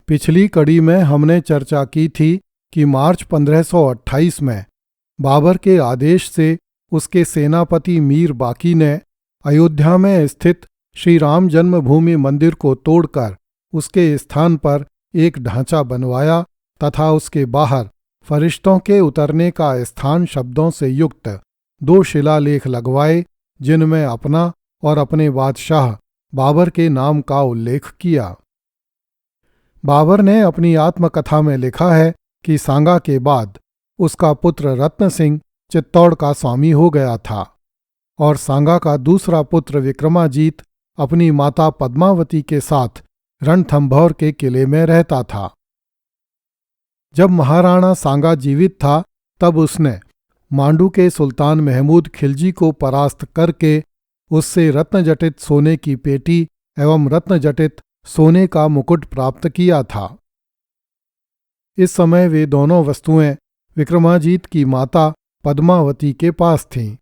पिछली कड़ी में हमने चर्चा की थी कि मार्च 1528 में बाबर के आदेश से उसके सेनापति मीर बाकी ने अयोध्या में स्थित श्री राम जन्मभूमि मंदिर को तोड़कर उसके स्थान पर एक ढांचा बनवाया तथा उसके बाहर फरिश्तों के उतरने का स्थान शब्दों से युक्त 2 शिलालेख लगवाए, जिनमें अपना और अपने बादशाह बाबर के नाम का उल्लेख किया। बाबर ने अपनी आत्मकथा में लिखा है कि सांगा के बाद उसका पुत्र रत्न सिंह चित्तौड़ का स्वामी हो गया था और सांगा का दूसरा पुत्र विक्रमाजीत अपनी माता पद्मावती के साथ रणथंभौर के किले में रहता था। जब महाराणा सांगा जीवित था तब उसने मांडू के सुल्तान महमूद खिलजी को परास्त करके उससे रत्नजटित सोने की पेटी एवं रत्नजटित सोने का मुकुट प्राप्त किया था। इस समय वे दोनों वस्तुएं विक्रमाजीत की माता पद्मावती के पास थीं।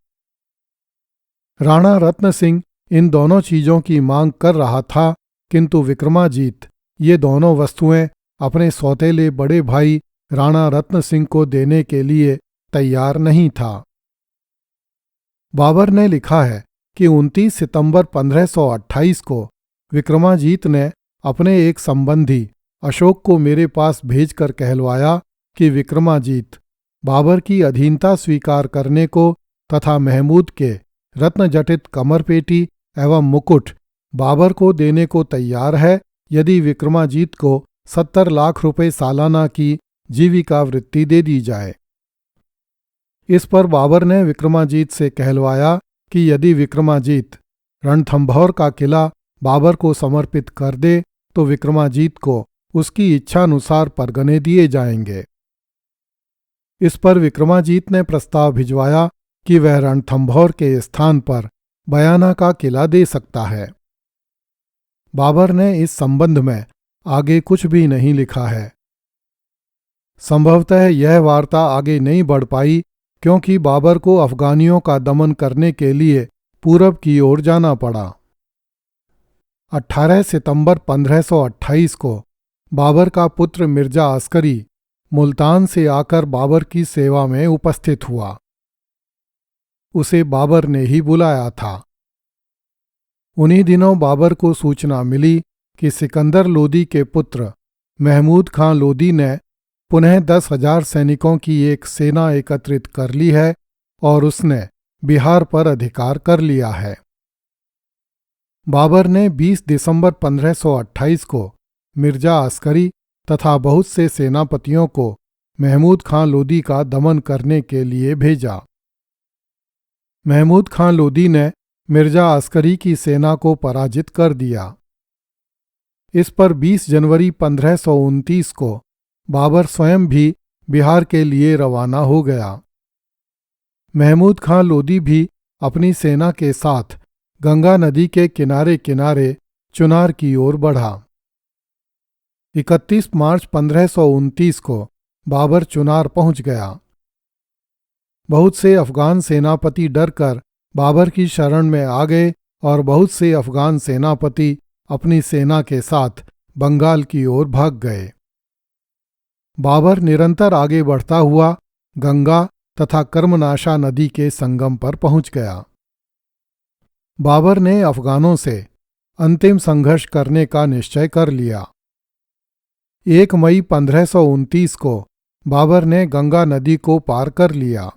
राणा रत्न सिंह इन दोनों चीजों की मांग कर रहा था, किंतु विक्रमाजीत ये दोनों वस्तुएं अपने सौतेले बड़े भाई राणा रत्न सिंह को देने के लिए तैयार नहीं था। बाबर ने लिखा है कि 29 सितंबर 1528 को विक्रमाजीत ने अपने एक संबंधी अशोक को मेरे पास भेजकर कहलवाया कि विक्रमाजीत बाबर की अधीनता स्वीकार करने को तथा महमूद के रत्नजटित कमरपेटी एवं मुकुट बाबर को देने को तैयार है, यदि विक्रमाजीत को 70 लाख रुपए सालाना की जीविका वृत्ति दे दी जाए। इस पर बाबर ने विक्रमाजीत से कहलवाया कि यदि विक्रमाजीत रणथंभौर का किला बाबर को समर्पित कर दे तो विक्रमाजीत को उसकी इच्छानुसार परगने दिए जाएंगे। इस पर विक्रमाजीत ने प्रस्ताव भिजवाया कि वह रणथंभौर के स्थान पर बयाना का किला दे सकता है। बाबर ने इस संबंध में आगे कुछ भी नहीं लिखा है। संभवतः यह वार्ता आगे नहीं बढ़ पाई क्योंकि बाबर को अफगानियों का दमन करने के लिए पूरब की ओर जाना पड़ा। 18 सितंबर 1528 को बाबर का पुत्र मिर्जा अस्करी मुल्तान से आकर बाबर की सेवा में उपस्थित हुआ। उसे बाबर ने ही बुलाया था। उन्हीं दिनों बाबर को सूचना मिली कि सिकंदर लोदी के पुत्र महमूद खां लोदी ने पुनः 10,000 सैनिकों की एक सेना एकत्रित कर ली है और उसने बिहार पर अधिकार कर लिया है। बाबर ने 20 दिसंबर 1528 को मिर्जा अस्करी तथा बहुत से सेनापतियों को महमूद खां लोदी का दमन करने के लिए भेजा। महमूद खां लोदी ने मिर्जा अस्करी की सेना को पराजित कर दिया। इस पर 20 जनवरी 1529 को बाबर स्वयं भी बिहार के लिए रवाना हो गया। महमूद खां लोदी भी अपनी सेना के साथ गंगा नदी के किनारे किनारे चुनार की ओर बढ़ा। 31 मार्च 1529 को बाबर चुनार पहुंच गया। बहुत से अफगान सेनापति डरकर बाबर की शरण में आ गए और बहुत से अफगान सेनापति अपनी सेना के साथ बंगाल की ओर भाग गए। बाबर निरंतर आगे बढ़ता हुआ गंगा तथा कर्मनाशा नदी के संगम पर पहुंच गया। बाबर ने अफगानों से अंतिम संघर्ष करने का निश्चय कर लिया। 1 मई 1529 को बाबर ने गंगा नदी को पार कर लिया।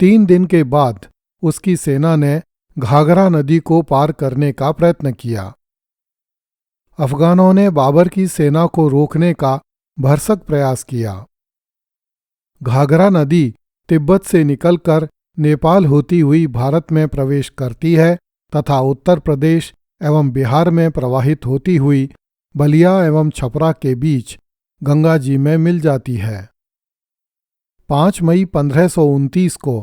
3 दिन के बाद उसकी सेना ने घाघरा नदी को पार करने का प्रयत्न किया। अफगानों ने बाबर की सेना को रोकने का भरसक प्रयास किया। घाघरा नदी तिब्बत से निकलकर नेपाल होती हुई भारत में प्रवेश करती है तथा उत्तर प्रदेश एवं बिहार में प्रवाहित होती हुई बलिया एवं छपरा के बीच गंगा जी में मिल जाती है। 5 मई 1529 को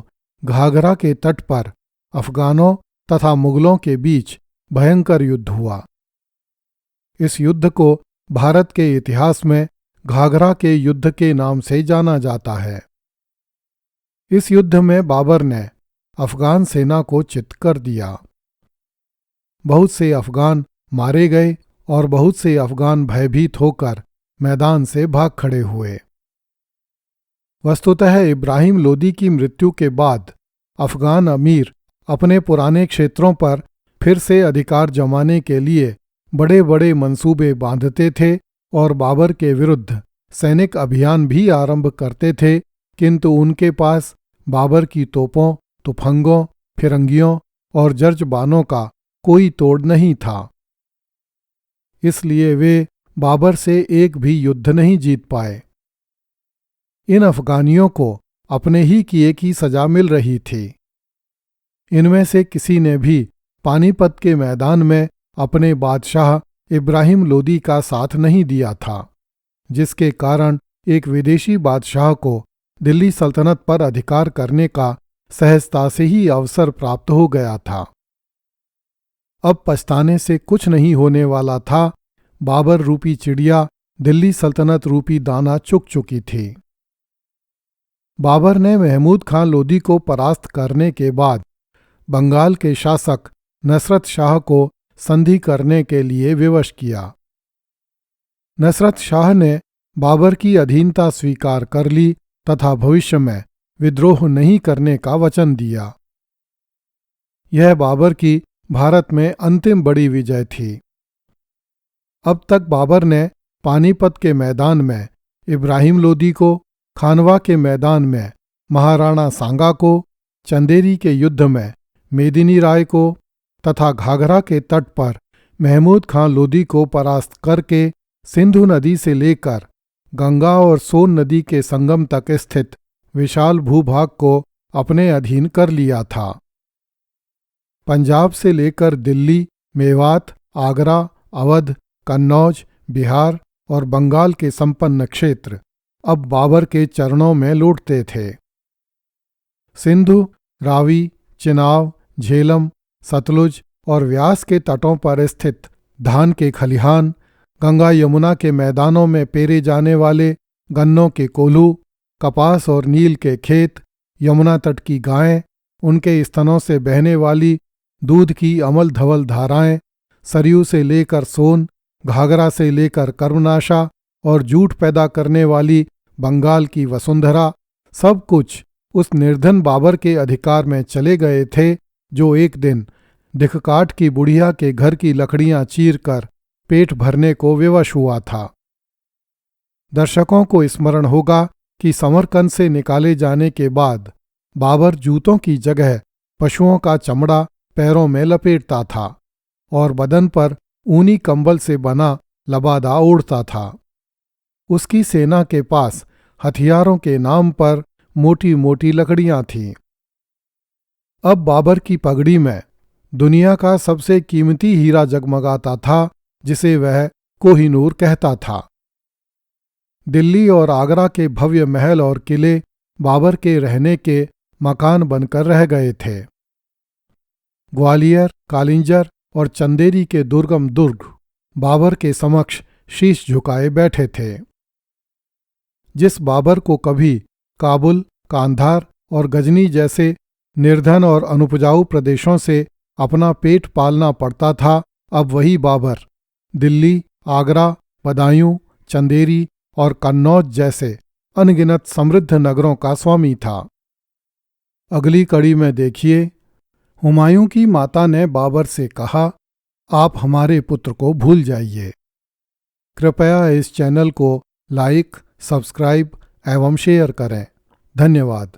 घाघरा के तट पर अफगानों तथा मुगलों के बीच भयंकर युद्ध हुआ। इस युद्ध को भारत के इतिहास में घाघरा के युद्ध के नाम से जाना जाता है। इस युद्ध में बाबर ने अफगान सेना को चित कर दिया। बहुत से अफगान मारे गए और बहुत से अफगान भयभीत होकर मैदान से भाग खड़े हुए। वस्तुतः इब्राहिम लोदी की मृत्यु के बाद अफगान अमीर अपने पुराने क्षेत्रों पर फिर से अधिकार जमाने के लिए बड़े बड़े मंसूबे बांधते थे और बाबर के विरुद्ध सैनिक अभियान भी आरंभ करते थे, किंतु उनके पास बाबर की तोपों, तुफंगों, फिरंगियों और जर्जबानों का कोई तोड़ नहीं था। इसलिए वे बाबर से एक भी युद्ध नहीं जीत पाए। इन अफगानियों को अपने ही किए की सजा मिल रही थी। इनमें से किसी ने भी पानीपत के मैदान में अपने बादशाह इब्राहिम लोदी का साथ नहीं दिया था, जिसके कारण एक विदेशी बादशाह को दिल्ली सल्तनत पर अधिकार करने का सहजता से ही अवसर प्राप्त हो गया था। अब पछताने से कुछ नहीं होने वाला था। बाबर रूपी चिड़िया दिल्ली सल्तनत रूपी दाना चुग चुकी थी। बाबर ने महमूद खां लोदी को परास्त करने के बाद बंगाल के शासक नसरत शाह को संधि करने के लिए विवश किया। नसरत शाह ने बाबर की अधीनता स्वीकार कर ली तथा भविष्य में विद्रोह नहीं करने का वचन दिया। यह बाबर की भारत में अंतिम बड़ी विजय थी। अब तक बाबर ने पानीपत के मैदान में इब्राहिम लोदी को, खानवा के मैदान में महाराणा सांगा को, चंदेरी के युद्ध में मेदिनी राय को तथा घाघरा के तट पर महमूद खां लोदी को परास्त करके सिंधु नदी से लेकर गंगा और सोन नदी के संगम तक स्थित विशाल भूभाग को अपने अधीन कर लिया था। पंजाब से लेकर दिल्ली, मेवात, आगरा, अवध, कन्नौज, बिहार और बंगाल के संपन्न क्षेत्र अब बाबर के चरणों में लौटते थे। सिंधु, रावी, चिनाब, झेलम, सतलुज और व्यास के तटों पर स्थित धान के खलिहान, गंगा यमुना के मैदानों में पेरे जाने वाले गन्नों के कोल्हू, कपास और नील के खेत, यमुना तट की गायें, उनके स्तनों से बहने वाली दूध की अमल धवल धाराएं, सरयू से लेकर सोन, घाघरा से लेकर कर्मनाशा और जूट पैदा करने वाली बंगाल की वसुंधरा, सब कुछ उस निर्धन बाबर के अधिकार में चले गए थे, जो एक दिन दिखकाठ की बुढ़िया के घर की लकड़ियां चीरकर पेट भरने को विवश हुआ था। दर्शकों को स्मरण होगा कि समरकंद से निकाले जाने के बाद बाबर जूतों की जगह पशुओं का चमड़ा पैरों में लपेटता था और बदन पर ऊनी कंबल से बना लबादा ओढ़ता था। उसकी सेना के पास हथियारों के नाम पर मोटी मोटी लकड़ियां थीं। अब बाबर की पगड़ी में दुनिया का सबसे कीमती हीरा जगमगाता था, जिसे वह कोहिनूर कहता था। दिल्ली और आगरा के भव्य महल और किले बाबर के रहने के मकान बनकर रह गए थे। ग्वालियर, कालिंजर और चंदेरी के दुर्गम दुर्ग बाबर के समक्ष शीश झुकाए बैठे थे। जिस बाबर को कभी काबुल, कांधार और गजनी जैसे निर्धन और अनुपजाऊ प्रदेशों से अपना पेट पालना पड़ता था, अब वही बाबर दिल्ली, आगरा, बदायूं, चंदेरी और कन्नौज जैसे अनगिनत समृद्ध नगरों का स्वामी था। अगली कड़ी में देखिए, हुमायूं की माता ने बाबर से कहा, आप हमारे पुत्र को भूल जाइए। कृपया इस चैनल को लाइक, सब्सक्राइब एवं शेयर करें। धन्यवाद।